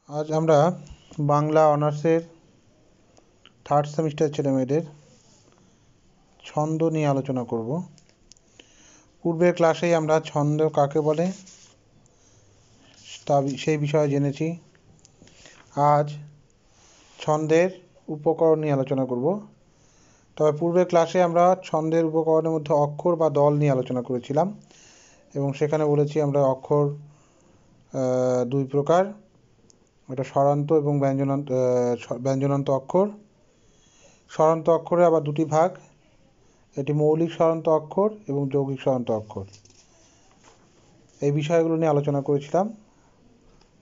আজ আমরা বাংলা অনার্সের থার্ড সেমিস্টার ছেলেমেয়েদের ছন্দ নিয়ে আলোচনা করব। পূর্বের ক্লাসেই আমরা ছন্দ কাকে বলে সেই বিষয়ে জেনেছি। আজ ছন্দের উপকরণ নিয়ে আলোচনা করব। তবে পূর্বের ক্লাসে আমরা ছন্দের উপকরণের মধ্যে অক্ষর বা দল নিয়ে আলোচনা করেছিলাম এবং সেখানে বলেছি আমরা অক্ষর দুই প্রকার, এটা স্বরান্ত এবং ব্যঞ্জনান্ত অক্ষর। স্বরান্ত অক্ষরে আবার দুটি ভাগ, এটি মৌলিক স্বরান্ত অক্ষর এবং যৌগিক স্বরান্ত অক্ষর। এই বিষয়গুলো নিয়ে আলোচনা করেছিলাম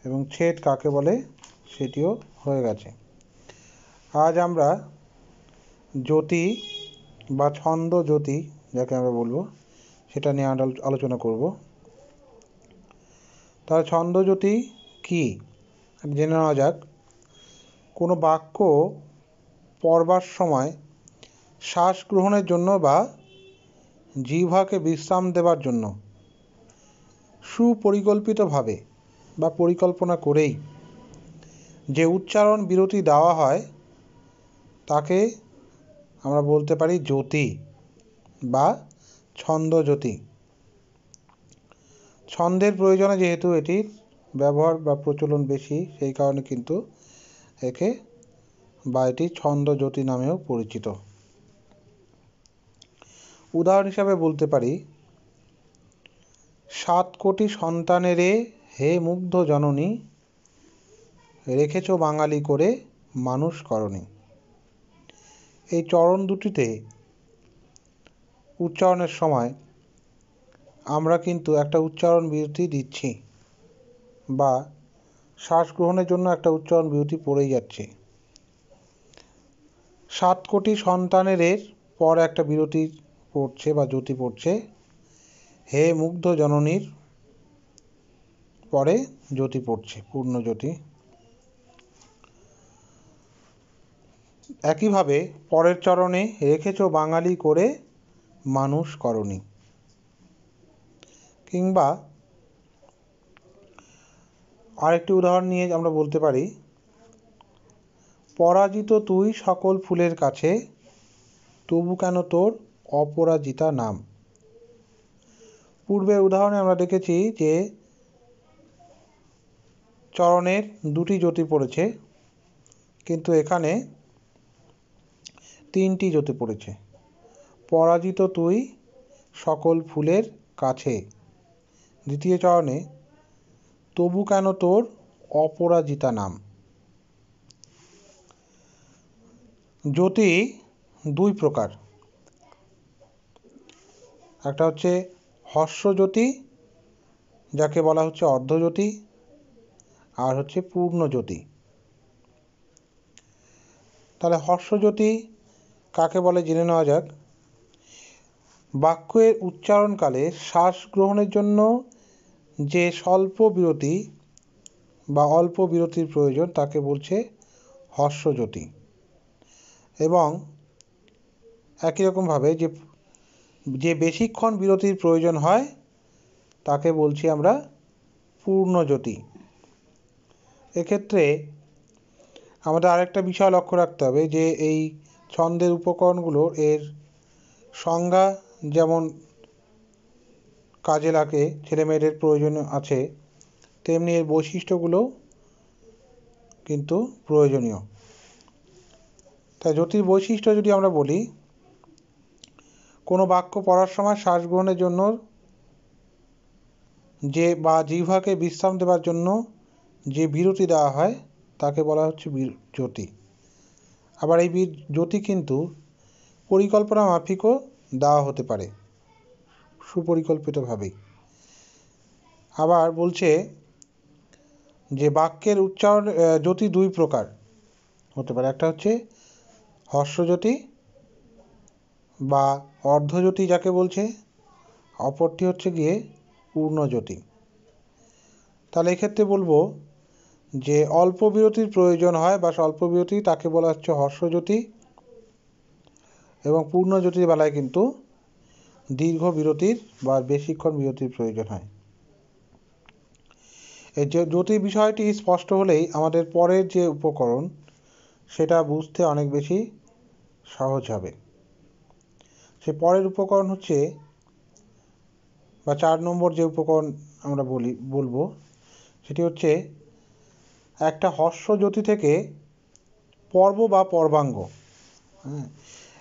এবং ছেদ কাকে বলে সেটিও হয়ে গেছে। আজ আমরা জ্যোতি বা ছন্দ জ্যোতি যাকে আমরা বলবো সেটা নিয়ে আলোচনা করব। তাহলে ছন্দ জ্যোতি কী জেনে নেওয়া যাক। কোনো বাক্য পড়বার সময় শ্বাস গ্রহণের জন্য বা জিহ্বাকে বিশ্রাম দেবার জন্য সুপরিকল্পিতভাবে বা পরিকল্পনা করেই যে উচ্চারণ বিরতি দেওয়া হয় তাকে আমরা বলতে পারি জ্যোতি বা ছন্দ জ্যোতি। ছন্দের প্রয়োজনে যেহেতু এটির ব্যবহার বা প্রচলন বেশি, সেই কারণে কিন্তু এটি ছন্দ জ্যোতি নামেও পরিচিত। উদাহরণ হিসাবে বলতে পারি, 7 কোটি সন্তানেরে হে মুগ্ধ জননী, রেখেছ বাঙালি করে মানুষ করনি। এই চরণ দুটিতে উচ্চারণের সময় আমরা কিন্তু একটা উচ্চারণ বিরতি দিচ্ছি বা শ্বাস গ্রহণের জন্য একটা উচ্চারণ বিরতি পড়েই যাচ্ছে। 7 কোটি সন্তানের পর একটা বিরতি পড়ছে বা জ্যোতি পড়ছে, হে মুগ্ধ জননীর পরে জ্যোতি পড়ছে, পূর্ণ জ্যোতি। একইভাবে পরের চরণে রেখেছ বাঙালি করে মানুষ করনি। কিংবা আরেকটি উদাহরণ নিয়ে আমরা বলতে পারি, পরাজিত তুই সকল ফুলের কাছে, তবু কেন তোর অপরাজিতা নাম। পূর্বের উদাহরণে আমরা দেখেছি যে চরণের দুটি জ্যোতি পড়েছে, কিন্তু এখানে 3টি জ্যোতি পড়েছে। পরাজিত তুই সকল ফুলের কাছে, দ্বিতীয় চরণে তবু কেন তোর অপরাজিতা নাম। জ্যোতি দুই প্রকার, একটা হচ্ছে হর্ষ জ্যোতি যাকে বলা হচ্ছে অর্ধজ্যোতি, আর হচ্ছে পূর্ণ জ্যোতি। তাহলে হর্ষ জ্যোতি কাকে বলে জেনে নেওয়া যাক। বাক্যের উচ্চারণকালে শ্বাস গ্রহণের জন্য যে স্বল্প বিরতি বা অল্প বিরতির প্রয়োজন তাকে বলছে হর্ষ জ্যোতি। এবং একই রকমভাবে যে বেশিক্ষণ বিরতির প্রয়োজন হয় তাকে বলছি আমরা পূর্ণ জ্যোতি। এক্ষেত্রে আমাদের আরেকটা বিষয় লক্ষ্য রাখতে হবে যে এই ছন্দের উপকরণগুলোর এর সংজ্ঞা যেমন কাজে লাগে, ছেলেমেয়েদের প্রয়োজন আছে, তেমনি এর বৈশিষ্ট্যগুলো কিন্তু প্রয়োজনীয়। তাই জ্যোতির বৈশিষ্ট্য যদি আমরা বলি, কোনো বাক্য পড়ার সময় শ্বাস গ্রহণের জন্য যে বা জিহ্বাকে বিশ্রাম দেওয়ার জন্য যে বিরতি দেওয়া হয় তাকে বলা হচ্ছে জ্যোতি। আবার এই জ্যোতি কিন্তু পরিকল্পনা মাফিকও দেওয়া হতে পারে, সুপরিকল্পিতভাবেই। আবার বলছে যে বাক্যের উচ্চারণ জ্যোতি দুই প্রকার হতে পারে, একটা হচ্ছে হর্ষ জ্যোতি বা অর্ধজ্যোতি যাকে বলছে, অপরটি হচ্ছে গিয়ে পূর্ণ জ্যোতি। তাহলে এক্ষেত্রে বলবো যে অল্প বিরতির প্রয়োজন হয় বা স্বল্প বিরতি তাকে বলা হচ্ছে হর্ষ জ্যোতি, এবং পূর্ণ জ্যোতির বেলায় কিন্তু দীর্ঘ বিরতির বা বেশিক্ষণ বিরতির প্রয়োজন হয়। এই যে জ্যোতি বিষয়টি স্পষ্ট হলেই আমাদের পরের যে উপকরণ সেটা বুঝতে অনেক বেশি সহজ হবে। সে পরের উপকরণ হচ্ছে বা 4 নম্বর যে উপকরণ আমরা বলবো সেটি হচ্ছে একটা হর্ষজ্যোতি থেকে পর্ব বা পর্বাঙ্গ। হ্যাঁ,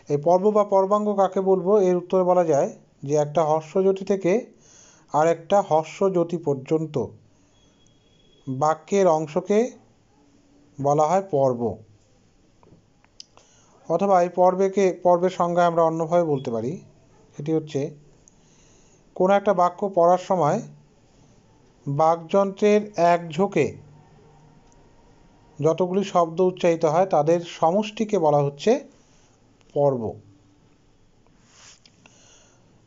এই পর্ব বা পর্বাঙ্গ কাকে বলবো? এর উত্তরে বলা যায় যে একটা হর্ষজ্যোতি থেকে আর একটা হর্ষজ্যোতি পর্যন্ত বাক্যের অংশকে বলা হয় পর্ব। অথবা এই পর্বের সংজ্ঞা আমরা অন্যভাবে বলতে পারি, সেটি হচ্ছে কোনো একটা বাক্য পড়ার সময় বাকযন্ত্রের এক ঝোঁকে যতগুলি শব্দ উচ্চারিত হয় তাদের সমষ্টিকে বলা হচ্ছে পর্ব।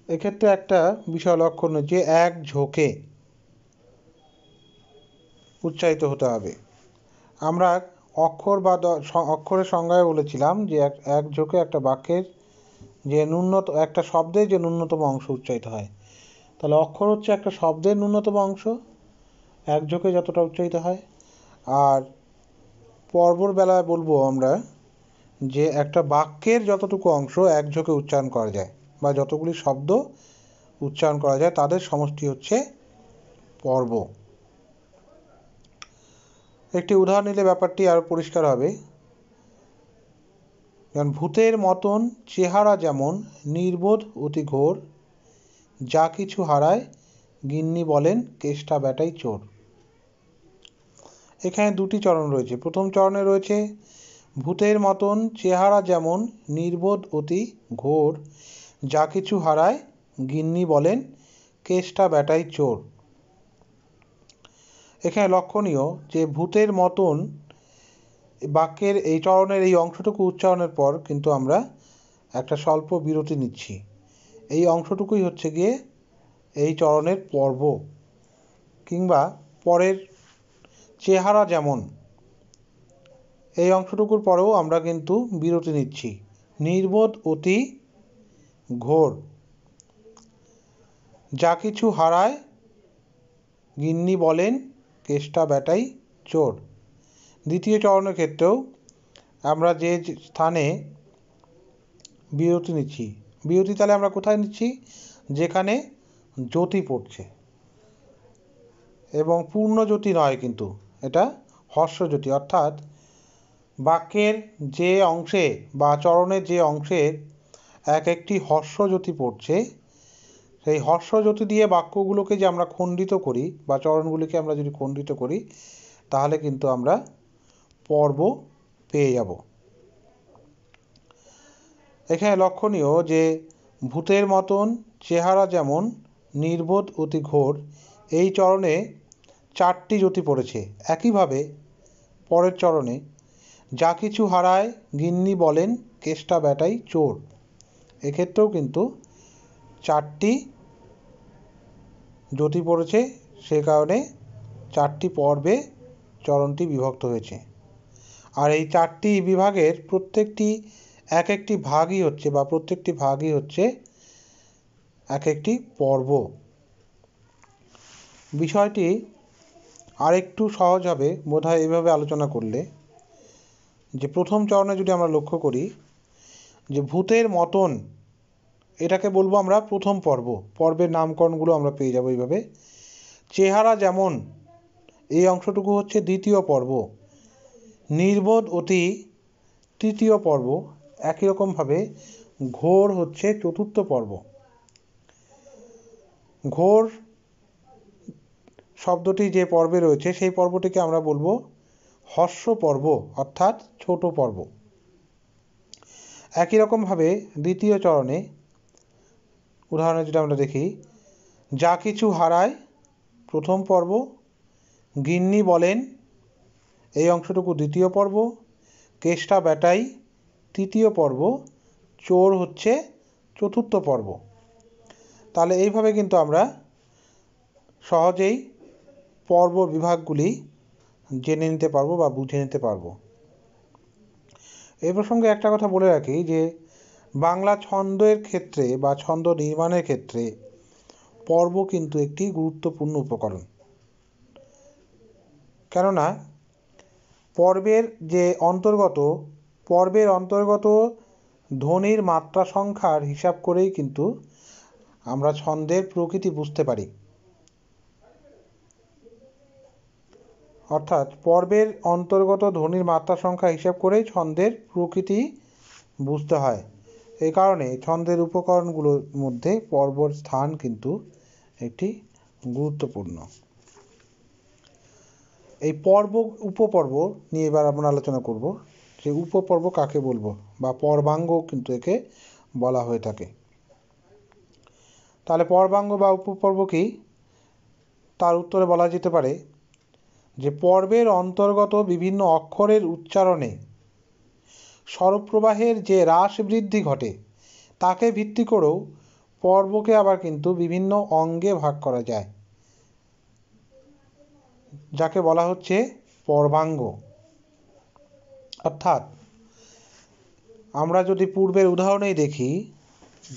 এক্ষেত্রে একটা বিষয় লক্ষণীয় যে এক ঝোঁকে উচ্চারিত হতে হবে। আমরা অক্ষর বা অক্ষরের সংজ্ঞায় বলেছিলাম যে এক ঝোঁকে একটা বাক্যের যে একটা শব্দের যে ন্যূনতম অংশ উচ্চারিত হয়। তাহলে অক্ষর হচ্ছে একটা শব্দের ন্যূনতম অংশ, এক ঝোঁকে যতটা উচ্চারিত হয়। আর পর্বর বেলায় বলবো আমরা যে একটা বাক্যের যতটুকু অংশ এক ঝোঁকে উচ্চারণ করা যায় বা যতগুলি শব্দ উচ্চারণ করা যায় তাদের সমষ্টি হচ্ছে পর্ব। একটি উদাহরণ নিলে ব্যাপারটি আরো পরিষ্কার হবে। যেমন ভূতের মতন চেহারা যেমন নির্বোধ অতি ঘোর, যা কিছু হারায় গিন্নি বলেন কেষ্টা বেটাই চোর। এখানে দুটি চরণ রয়েছে। প্রথম চরণে রয়েছে ভূতের মতন চেহারা যেমন নির্বোধ অতি ঘোর, যা কিছু হারায় গিন্নি বলেন কেষ্টা বেটাই চোর। এখানে লক্ষণীয় যে ভূতের মতন বাক্যের এই চরণের এই অংশটুকু উচ্চারণের পর কিন্তু আমরা একটা স্বল্প বিরতি নিচ্ছি। এই অংশটুকুই হচ্ছে গিয়ে এই চরণের পর্ব। কিংবা পরের চেহারা যেমন, এই অংশটুকুর পরেও আমরা কিন্তু বিরতি নিচ্ছি। নির্বোধ অতি ঘোর, যা কিছু হারায় গিন্নি বলেন কেষ্টা বেটাই চোর। দ্বিতীয় চরণের ক্ষেত্রেও আমরা যে স্থানে বিরতি নিচ্ছি, বিরতি তাহলে আমরা কোথায় নিচ্ছি? যেখানে জ্যোতি পড়ছে, এবং পূর্ণ জ্যোতি নয় কিন্তু এটা হর্ষজ্যোতি, অর্থাৎ বাক্যের যে অংশে বা চরণের যে অংশের এক একটি হর্ষজ্যোতি পড়ছে, সেই হর্ষজ্যোতি দিয়ে বাক্যগুলোকে যে আমরা খণ্ডিত করি বা চরণগুলিকে আমরা যদি খণ্ডিত করি তাহলে কিন্তু আমরা পর্ব পেয়ে যাব। এখানে লক্ষণীয় যে ভূতের মতন চেহারা যেমন নির্বোধ অতি ঘোর, এই চরণে 4টি জ্যোতি পড়েছে। একইভাবে পরের চরণে যা কিছু হারায় গিন্নি বলেন কেষ্টা বেটাই চোর, এক্ষেত্রেও কিন্তু 4টি জ্যোতি পড়েছে, সে কারণে 4টি পর্বে চরণটি বিভক্ত হয়েছে। আর এই 4টি বিভাগের প্রত্যেকটি এক একটি ভাগই হচ্ছে বা প্রত্যেকটি ভাগই হচ্ছে এক একটি পর্ব। বিষয়টি আরেকটু সহজ হবে বোধহয় এভাবে আলোচনা করলে, যে প্রথম চরণে যদি আমরা লক্ষ্য করি যে ভূতের মতন, এটাকে বলবো আমরা প্রথম পর্ব। পর্বের নামকরণগুলো আমরা পেয়ে যাবো এইভাবে। চেহারা যেমন, এই অংশটুকু হচ্ছে দ্বিতীয় পর্ব। নির্বোধ অতি তৃতীয় পর্ব। একই রকমভাবে ঘোর হচ্ছে চতুর্থ পর্ব। ঘোর শব্দটি যে পর্বে রয়েছে সেই পর্বটিকে আমরা বলবো হর্ষ পর্ব, অর্থাৎ ছোট পর্ব। একই রকমভাবে দ্বিতীয় চরণে উদাহরণে যেটা আমরা দেখি, যা কিছু হারায় প্রথম পর্ব, গিন্নি বলেন এই অংশটুকু দ্বিতীয় পর্ব, কেষ্টা বেটাই তৃতীয় পর্ব, চোর হচ্ছে চতুর্থ পর্ব। তাহলে এইভাবে কিন্তু আমরা সহজেই পর্ব বিভাগগুলি জেনে নিতে পারবো বা বুঝে নিতে পারবো। এই প্রসঙ্গে একটা কথা বলে রাখি যে বাংলা ছন্দের ক্ষেত্রে বা ছন্দ নির্মাণের ক্ষেত্রে পর্ব কিন্তু একটি গুরুত্বপূর্ণ উপকরণ। কেননা পর্বের অন্তর্গত ধ্বনির মাত্রা সংখ্যার হিসাব করেই কিন্তু আমরা ছন্দের প্রকৃতি বুঝতে পারি। অর্থাৎ পর্বের অন্তর্গত ধ্বনির মাত্রা সংখ্যা হিসাব করেই ছন্দের প্রকৃতি বুঝতে হয়। এই কারণে ছন্দের উপকরণগুলোর মধ্যে পর্বর স্থান কিন্তু একটি গুরুত্বপূর্ণ। এই উপপর্ব নিয়ে এবার আমরা আলোচনা করব যে উপপর্ব কাকে বলবো, বা পর্বাঙ্গ কিন্তু একে বলা হয়ে থাকে। তাহলে পর্বাঙ্গ বা উপপর্ব কি? তার উত্তরে বলা যেতে পারে যে পর্বের অন্তর্গত বিভিন্ন অক্ষরের উচ্চারণে স্বরপ্রবাহের যে হ্রাস বৃদ্ধি ঘটে তাকে ভিত্তি করেও পর্বকে আবার কিন্তু বিভিন্ন অঙ্গে ভাগ করা যায়, যাকে বলা হচ্ছে পর্বাঙ্গ। অর্থাৎ আমরা যদি পূর্বের উদাহরণেই দেখি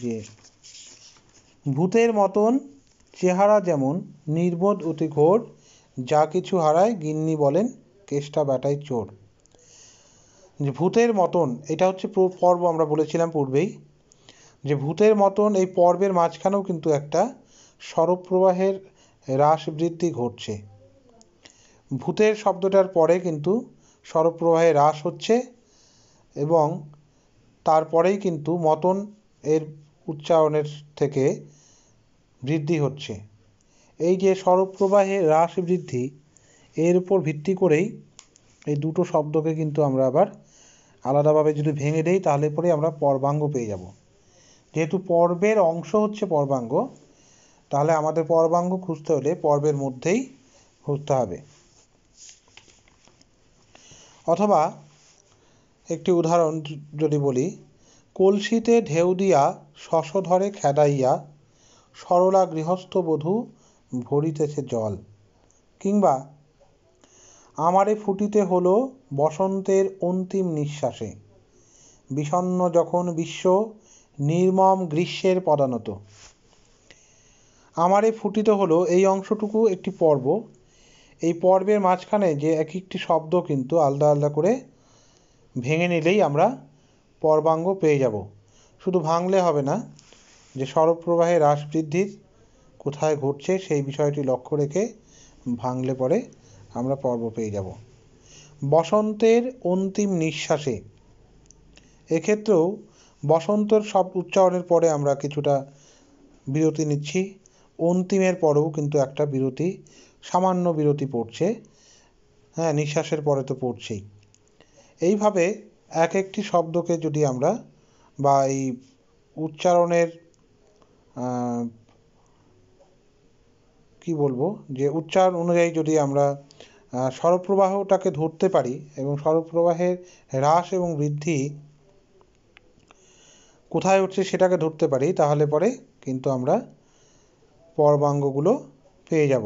যে ভূতের মতন চেহারা যেমন নির্বোধ অতি ঘোর, যা কিছু হারায় গিন্নি বলেন কেষ্টা বেটায় চোর। যে ভূতের মতন, এটা হচ্ছে পর্ব আমরা বলেছিলাম পূর্বেই, যে ভূতের মতন এই পর্বের মাঝখানেও কিন্তু একটা স্বরপ্রবাহের হ্রাস বৃদ্ধি ঘটছে। ভূতের শব্দটার পরে কিন্তু স্বরপ্রবাহের হ্রাস হচ্ছে এবং তারপরেই কিন্তু মতন এর উচ্চারণের থেকে বৃদ্ধি হচ্ছে। এই যে স্বরপ্রবাহের হ্রাস বৃদ্ধি, এর উপর ভিত্তি করেই এই দুটো শব্দকে কিন্তু আমরা আবার আলাদাভাবে যদি ভেঙে দেই তাহলে পরে আমরা পর্বাঙ্গ পেয়ে যাব। যেহেতু পর্বের অংশ হচ্ছে পর্বাঙ্গ, তাহলে আমাদের পর্বাঙ্গ খুঁজতে হলে পর্বের মধ্যেই খুঁজতে হবে। অথবা একটি উদাহরণ যদি বলি, কলসিতে ঢেউ দিয়া শশধরে খেদাইয়া সরলা গৃহস্থ বধূ ভরিতেছে জল। কিংবা আমারে ফুটিতে হলো বসন্তের অন্তিম নিঃশ্বাসে, বিষণ্ণ যখন বিশ্ব নির্মম গ্রীষ্মের পদানত। আমারে ফুটিতে হলো এই অংশটুকু একটি পর্ব। এই পর্বের মাঝখানে যে এক একটি শব্দ কিন্তু আলাদা আলাদা করে ভেঙে নিলেই আমরা পর্বাঙ্গ পেয়ে যাব। শুধু ভাঙলে হবে না, যে স্বরপ্রবাহের হ্রাস বৃদ্ধির কোথায় ঘটছে সেই বিষয়টি লক্ষ্য রেখে ভাঙলে পরে আমরা পর্ব পেয়ে যাব। বসন্তের অন্তিম নিঃশ্বাসে, এক্ষেত্রেও বসন্তর সব উচ্চারণের পরে আমরা কিছুটা বিরতি নিচ্ছি, অন্তিমের পরেও কিন্তু একটা বিরতি, সামান্য বিরতি পড়ছে, হ্যাঁ, নিঃশ্বাসের পরে তো পড়ছেই। এইভাবে এক একটি শব্দকে যদি আমরা বা এই উচ্চারণের কি বলবো, যে উচ্চারণ অনুযায়ী যদি আমরা স্বরপ্রবাহটাকে ধরতে পারি এবং স্বরপ্রবাহের হ্রাস এবং বৃদ্ধি কোথায় হচ্ছে সেটাকে ধরতে পারি, তাহলে পরে কিন্তু আমরা পর্বাঙ্গগুলো পেয়ে যাব।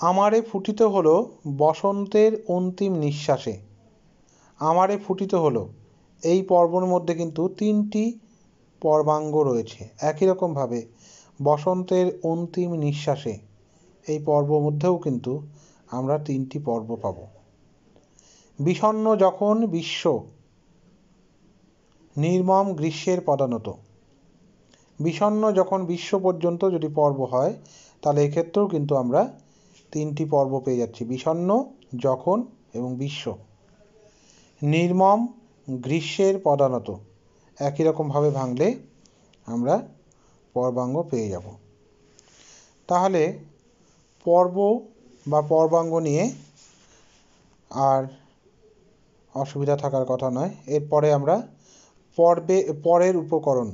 আমারে ফুটিত হলো বসন্তের অন্তিম নিঃশ্বাসে। আমারে ফুটিত হলো, এই পর্বর মধ্যে কিন্তু তিনটি পর্বাঙ্গ রয়েছে। একই রকমভাবে বসন্তের অন্তিম নিঃশ্বাসে, এই পর্ব মধ্যেও কিন্তু আমরা তিনটি পর্ব পাব। বিষণ্ণ যখন বিশ্ব নির্মম গ্রীষ্মের পদানত। বিষণ্ণ যখন বিশ্ব পর্যন্ত যদি পর্ব হয়, তাহলে এক্ষেত্রেও কিন্তু আমরা তিনটি পর্ব পেয়ে যাচ্ছি, বিষণ্ণ, যখন এবং বিশ্ব। নির্মম গ্রীষ্মের পদানত, একই রকমভাবে ভাঙলে আমরা পর্বাঙ্গ পেয়ে যাব। তাহলে পর্ব বা পর্বাঙ্গ নিয়ে আর অসুবিধা থাকার কথা নয়। এরপরে আমরা পরের উপকরণ,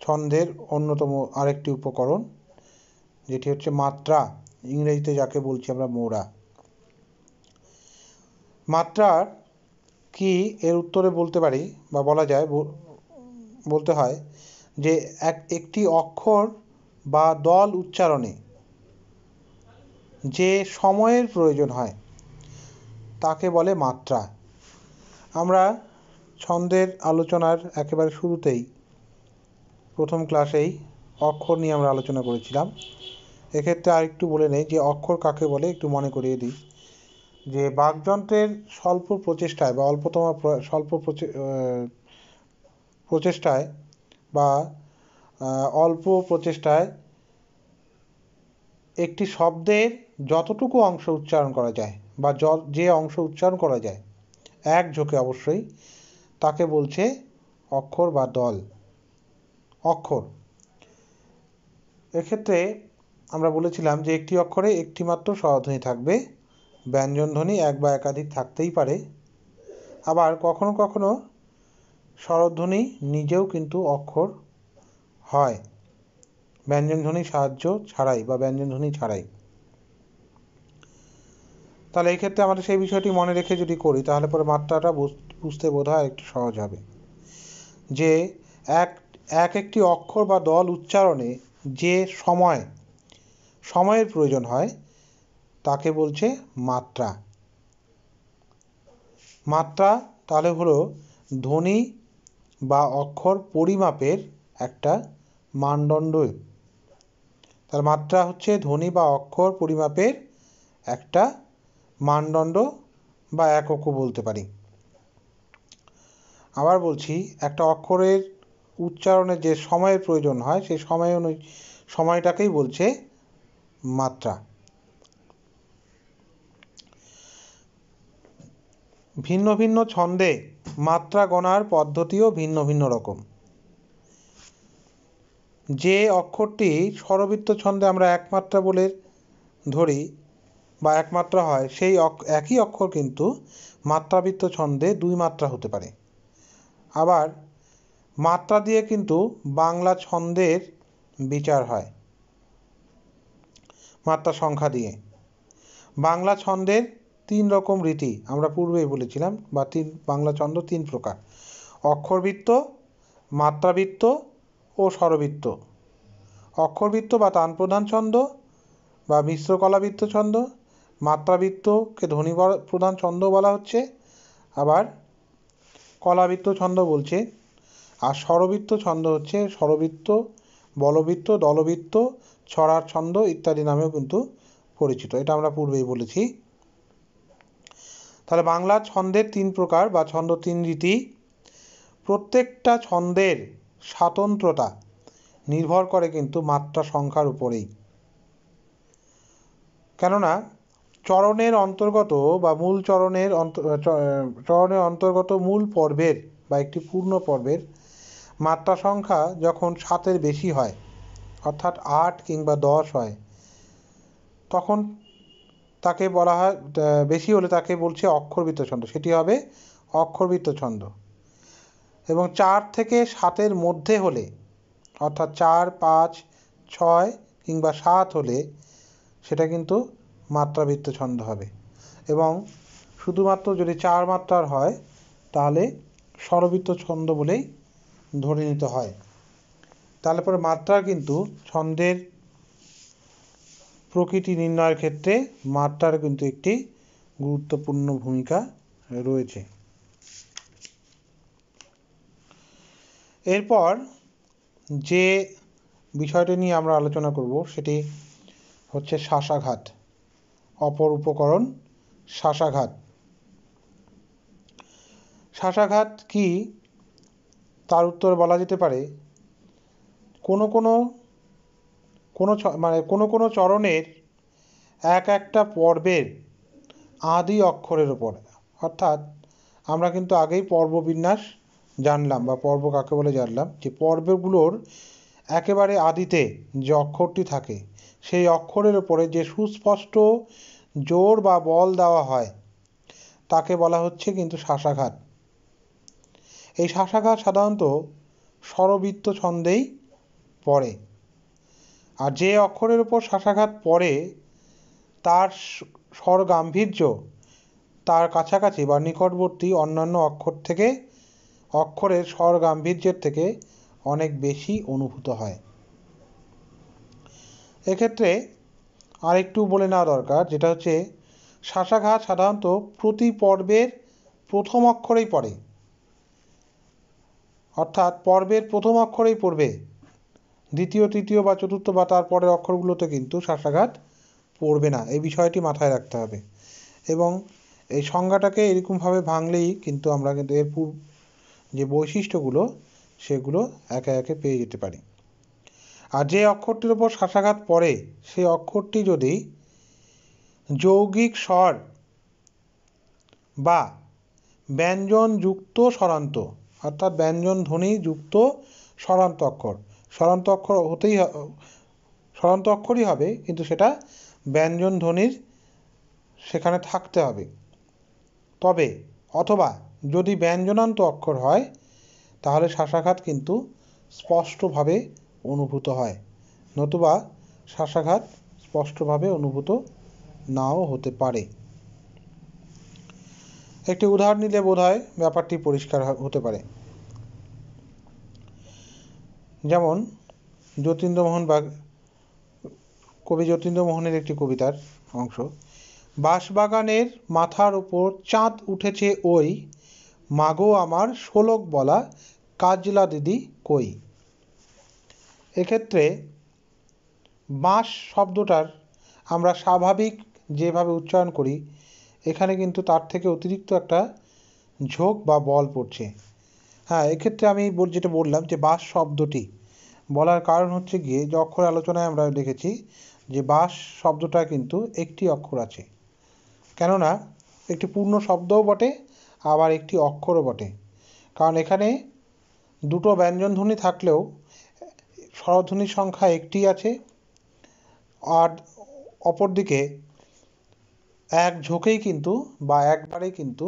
ছন্দের অন্যতম আরেকটি উপকরণ, যেটি হচ্ছে মাত্রা, ইংরেজিতে যাকে বলছি আমরা মোড়া। মাত্রার কি এর উত্তরে বলতে পারি বা বলা যায়, বলতে হয় যে একটি অক্ষর বা দল উচ্চারণে যে সময়ের প্রয়োজন হয় তাকে বলে মাত্রা। আমরা ছন্দের আলোচনার একেবারে শুরুতেই প্রথম ক্লাসেই অক্ষর নিয়ে আমরা আলোচনা করেছিলাম। এক্ষেত্রে আরেকটু বলে নেই যে অক্ষর কাকে বলে, একটু মনে করিয়ে দিই যে বাকযন্ত্রের স্বল্প প্রচেষ্টায় বা স্বল্প প্রচেষ্টায় বা অল্প প্রচেষ্টায় একটি শব্দের যতটুকু অংশ উচ্চারণ করা যায় বা যে অংশ উচ্চারণ করা যায় এক ঝোঁকে অবশ্যই, তাকে বলছে অক্ষর বা দল। অক্ষর এক্ষেত্রে আমরা বলেছিলাম যে একটি অক্ষরে একটি মাত্র স্বরধ্বনি থাকবে, ব্যঞ্জনধ্বনি এক বা একাধিক থাকতেই পারে। আবার কখনো কখনো স্বরধ্বনি নিজেও কিন্তু অক্ষর হয়, ব্যঞ্জনধ্বনির সাহায্য ছাড়াই বা ব্যঞ্জনধ্বনি ছাড়াই। তাহলে এই ক্ষেত্রে আমাদের সেই বিষয়টি মনে রেখে যদি করি, তাহলে পরে মাত্রাটা বুঝতে বোধহয় একটু সহজ হবে। যে একটি অক্ষর বা দল উচ্চারণে যে সময়ের প্রয়োজন হয় তাকে বলছে মাত্রা। মাত্রা তাহলে হলো ধ্বনি বা অক্ষর পরিমাপের একটা মানদণ্ড। তার মাত্রা হচ্ছে ধ্বনি বা অক্ষর পরিমাপের একটা মানদণ্ড বা এককও বলতে পারি। আবার বলছি, একটা অক্ষরের উচ্চারণে যে সময়ের প্রয়োজন হয় সেই সময়টাকেই বলছে মাত্রা। ভিন্ন ভিন্ন ছন্দে মাত্রা গণার পদ্ধতিও ভিন্ন ভিন্ন রকম। যে অক্ষরটি স্বরবৃত্ত ছন্দে আমরা একমাত্রা বলে ধরি বা একমাত্রা হয়, সেই একই অক্ষর কিন্তু মাত্রাবৃত্ত ছন্দে দুই মাত্রা হতে পারে। আবার মাত্রা দিয়ে কিন্তু বাংলা ছন্দের বিচার হয়, মাত্রা সংখ্যা দিয়ে। বাংলা ছন্দের 3 রকম রীতি আমরা পূর্বেই বলেছিলাম, বা বাংলা ছন্দ 3 প্রকার: অক্ষরবৃত্ত, মাত্রাবৃত্ত ও স্বরবৃত্ত। অক্ষরবৃত্ত বা তানপ্রধান ছন্দ বা মিশ্র কলাবৃত্ত ছন্দ, মাত্রাবৃত্তকে ধ্বনি প্রধান ছন্দ বলা হচ্ছে, আবার কলাবৃত্ত ছন্দ বলছে। আর স্বরবৃত্ত ছন্দ হচ্ছে স্বরবৃত্ত, বলবৃত্ত, দলবৃত্ত, ছড়ার ছন্দ ইত্যাদি নামেও কিন্তু পরিচিত। এটা আমরা পূর্বেই বলেছি। তাহলে বাংলা ছন্দের 3 প্রকার বা ছন্দ 3 রীতি। প্রত্যেকটা ছন্দের স্বাতন্ত্রতা নির্ভর করে কিন্তু মাত্রা সংখ্যার উপরেই। কেননা চরণের অন্তর্গত বা মূল চরণের অন্তর্গত মূল পর্বের বা একটি পূর্ণ পর্বের মাত্রা সংখ্যা যখন 7-এর বেশি হয়, অর্থাৎ 8 কিংবা 10 হয়, তখন তাকে বলা হয়, বেশি হলে তাকে বলছে অক্ষরবৃত্ত ছন্দ, সেটি হবে অক্ষরবৃত্ত ছন্দ। এবং 4 থেকে 7-এর মধ্যে হলে, অর্থাৎ 4, 5, 6 কিংবা 7 হলে সেটা কিন্তু মাত্রাবৃত্ত ছন্দ হবে। এবং শুধুমাত্র যদি 4 মাত্রার হয় তাহলে স্বরবৃত্ত ছন্দ বলেই ধরে নিতে হয়। তাহলে পরে মাত্রার কিন্তু ছন্দের প্রকৃতি নির্ণয়ের ক্ষেত্রে মাত্রার কিন্তু একটি গুরুত্বপূর্ণ ভূমিকা রয়েছে। এরপর যে বিষয়টি নিয়ে আমরা আলোচনা করব সেটি হচ্ছে শ্বাসাঘাত। অপর উপকরণ শ্বাসাঘাত। শ্বাসাঘাত কি, তার উত্তর বলা যেতে পারে কোনো কোনো চরণের একটা পর্বের আদি অক্ষরের উপর। অর্থাৎ আমরা কিন্তু আগেই পর্ববিন্যাস জানলাম বা পর্ব কাকে বলে জানলাম, যে পর্বগুলোর একেবারে আদিতে যে অক্ষরটি থাকে সেই অক্ষরের উপরে যে সুস্পষ্ট জোর বা বল দেওয়া হয় তাকে বলা হচ্ছে কিন্তু শ্বাসাঘাত। এই শ্বাসাঘাত সাধারণত স্বরবৃত্ত ছন্দেই পড়ে। আর যে অক্ষরের উপর শ্বাসাঘাত পড়ে তার স্বর গাম্ভীর্য তার কাছাকাছি বা নিকটবর্তী অন্যান্য অক্ষরের স্বর গাম্ভীর্যের থেকে অনেক বেশি অনুভূত হয়। এক্ষেত্রে আরেকটু বলে নেওয়া দরকার, যেটা হচ্ছে শ্বাসাঘাত সাধারণত প্রতি পর্বের প্রথম অক্ষরেই পড়ে। অর্থাৎ পর্বের প্রথম অক্ষরেই পড়বে, দ্বিতীয় তৃতীয় বা চতুর্থ বা তারপরের অক্ষরগুলোতে কিন্তু শ্বাসাঘাত পড়বে না, এই বিষয়টি মাথায় রাখতে হবে। এবং এই সংজ্ঞাটাকে এরকমভাবে ভাঙলেই কিন্তু আমরা কিন্তু এর যে বৈশিষ্ট্যগুলো সেগুলো একে একে পেয়ে যেতে পারি। আর যে অক্ষরটির উপর শ্বাসাঘাত পড়ে সেই অক্ষরটি যদি যৌগিক স্বর বা ব্যঞ্জন যুক্ত স্বরান্ত, অর্থাৎ ব্যঞ্জন ধ্বনি যুক্ত স্বরান্ত অক্ষর, স্বরান্ত অক্ষরই হবে, কিন্তু সেটা ব্যঞ্জন ধ্বনির সেখানে থাকতে হবে। তবে অথবা যদি ব্যঞ্জনান্ত অক্ষর হয় তাহলে শ্বাসাঘাত কিন্তু স্পষ্টভাবে অনুভূত হয়, নতুবা শ্বাসাঘাত স্পষ্টভাবে অনুভূত নাও হতে পারে। একটি উদাহরণ নিলে বোধহয় ব্যাপারটি পরিষ্কার হতে পারে। যেমন কবি যতীন্দ্রমোহনের একটি কবিতার অংশ, বাঁশবাগানের মাথার উপর চাঁদ উঠেছে ওই, মাগো আমার শোলক বলা কাজলা দিদি কই। এক্ষেত্রে বাঁশ শব্দটার আমরা স্বাভাবিক যেভাবে উচ্চারণ করি, এখানে কিন্তু তার থেকে অতিরিক্ত একটা ঝোঁক বা বল পড়ছে। হ্যাঁ, এক্ষেত্রে আমি যেটা বললাম যে বাঁশ শব্দটি বলার কারণ হচ্ছে গিয়ে যে অক্ষর আলোচনায় আমরা দেখেছি যে বাঁশ শব্দটা কিন্তু একটি অক্ষর আছে, কেননা একটি পূর্ণ শব্দও বটে আবার একটি অক্ষরও বটে। কারণ এখানে দুটো ব্যঞ্জনধ্বনি থাকলেও স্বরধ্বনির সংখ্যা একটি আছে, আর অপরদিকে এক ঝোঁকেই কিন্তু বা একবারেই কিন্তু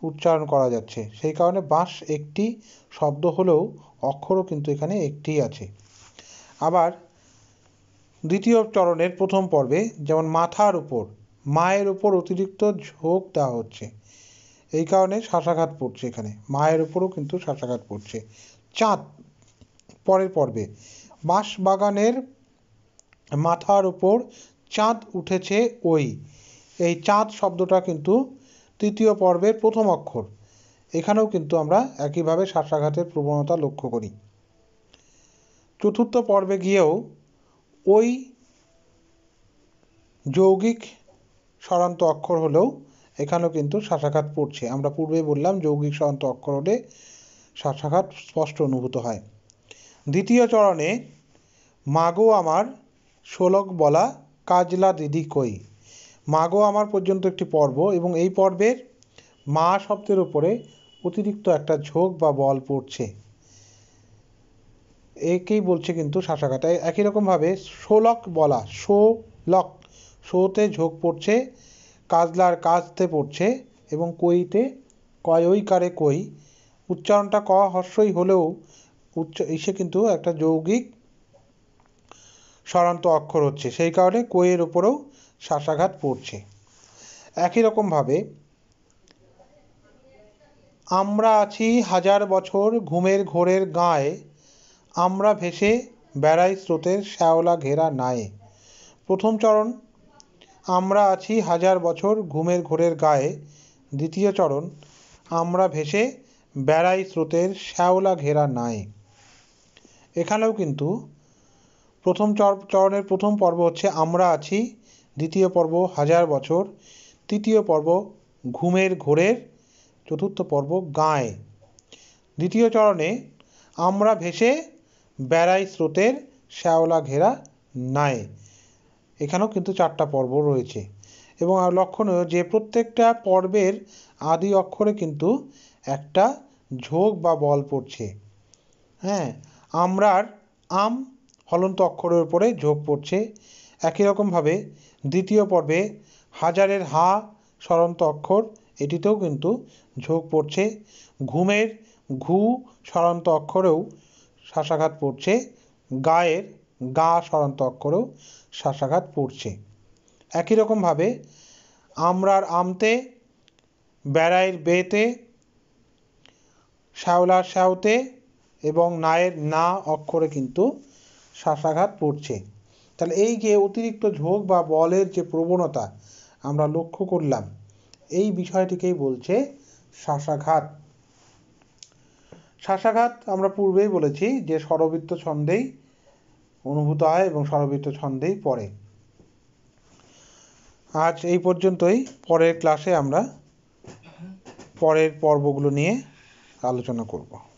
উচ্চারণ করা যাচ্ছে। সেই কারণে বাঁশ একটি শব্দ হলেও অক্ষরও কিন্তু এখানে একটিই আছে। আবার দ্বিতীয় চরণের প্রথম পর্বে যেমন মাথার উপর, মায়ের উপর অতিরিক্ত ঝোঁক দেওয়া হচ্ছে, এই কারণে শ্বাসাঘাত পড়ছে। এখানে মায়ের উপরও কিন্তু শ্বাসাঘাত পড়ছে। চাঁদ পরের পর্বে, বাঁশবাগানের মাথার উপর চাঁদ উঠেছে ওই, এই চাঁদ শব্দটা কিন্তু তৃতীয় পর্বের প্রথম অক্ষর, এখানেও কিন্তু আমরা একইভাবে শ্বাসাঘাতের প্রবণতা লক্ষ্য করি। চতুর্থ পর্বে গিয়েও ওই যৌগিক স্বরান্ত অক্ষর হলেও এখানেও কিন্তু শ্বাসাঘাত পড়ছে। আমরা পূর্বেই বললাম যৌগিক স্বরান্ত অক্ষর হলে শ্বাসাঘাত স্পষ্ট অনুভূত হয়। দ্বিতীয় চরণে মাগো আমার শোলক বলা কাজলা দিদি কই, মাগো আমার পর্যন্ত একটি পর্ব এবং এই পর্বের মা শব্দের উপরে অতিরিক্ত একটা ঝোঁক বা বল পড়ছে, একেই বলছে কিন্তু শ্বাসাঘাত। একই রকমভাবে শোলক বলা, শোলক, শোতে ঝোঁক পড়ছে, কাজলার কাজতে পড়ছে এবং কইতে কয়ইকারে কই, উচ্চারণটা ক হর্ষই হলেও এসে কিন্তু একটা যৌগিক স্বরান্ত অক্ষর হচ্ছে, সেই কারণে কইয়ের ওপরেও শ্বাসাঘাত পড়ছে। একই রকমভাবে আমরা আছি হাজার বছর ঘুমের ঘোরের গায়ে, আমরা ভেসে বেড়াই স্রোতের শ্যাওলা ঘেরা নায়ে। প্রথম চরণ আমরা আছি হাজার বছর ঘুমের ঘোরের গায়ে, দ্বিতীয় চরণ আমরা ভেসে বেড়াই স্রোতের শ্যাওলা ঘেরা নায়ে। এখানেও কিন্তু প্রথম চরণের প্রথম পর্ব হচ্ছে আমরা আছি, দ্বিতীয় পর্ব হাজার বছর, তৃতীয় পর্ব ঘুমের ঘোরের, চতুর্থ পর্ব গায়ে। দ্বিতীয় চরণে আমরা ভেসে বেড়াই স্রোতের শ্যাওলা ঘেরা নায়ে, এখানেও কিন্তু চারটা পর্ব রয়েছে। এবং লক্ষণীয় যে প্রত্যেকটা পর্বের আদি অক্ষরে কিন্তু একটা ঝোঁক বা বল পড়ছে। হ্যাঁ, আমরার আম হলন্ত অক্ষরের উপরে ঝোঁক পড়ছে। একই রকমভাবে দ্বিতীয় পর্বে হাজারের হা স্বরান্ত অক্ষর, এটিতেও কিন্তু ঝোঁক পড়ছে। ঘুমের ঘু স্বরান্ত অক্ষরেও শ্বাসাঘাত পড়ছে, গায়ের গা স্বরান্ত অক্ষরেও শ্বাসাঘাত পড়ছে। একই রকমভাবে আমরার আমতে, বেড়াইয়ের বেতে, শ্যাওলার শ্যাওতে এবং নায়ের না অক্ষরে কিন্তু শ্বাসাঘাত পড়ছে। তাহলে এই যে অতিরিক্ত ঝোঁক বা বলের যে প্রবণতা আমরা লক্ষ্য করলাম, এই বিষয়টিকেই বলছে শ্বাসাঘাত। শ্বাসাঘাত আমরা পূর্বেই বলেছি যে স্বরবৃত্ত ছন্দেই অনুভূত হয় এবং স্বরবৃত্ত ছন্দেই পড়ে। আজ এই পর্যন্তই। পরের ক্লাসে আমরা পরের পর্বগুলো নিয়ে আলোচনা করব।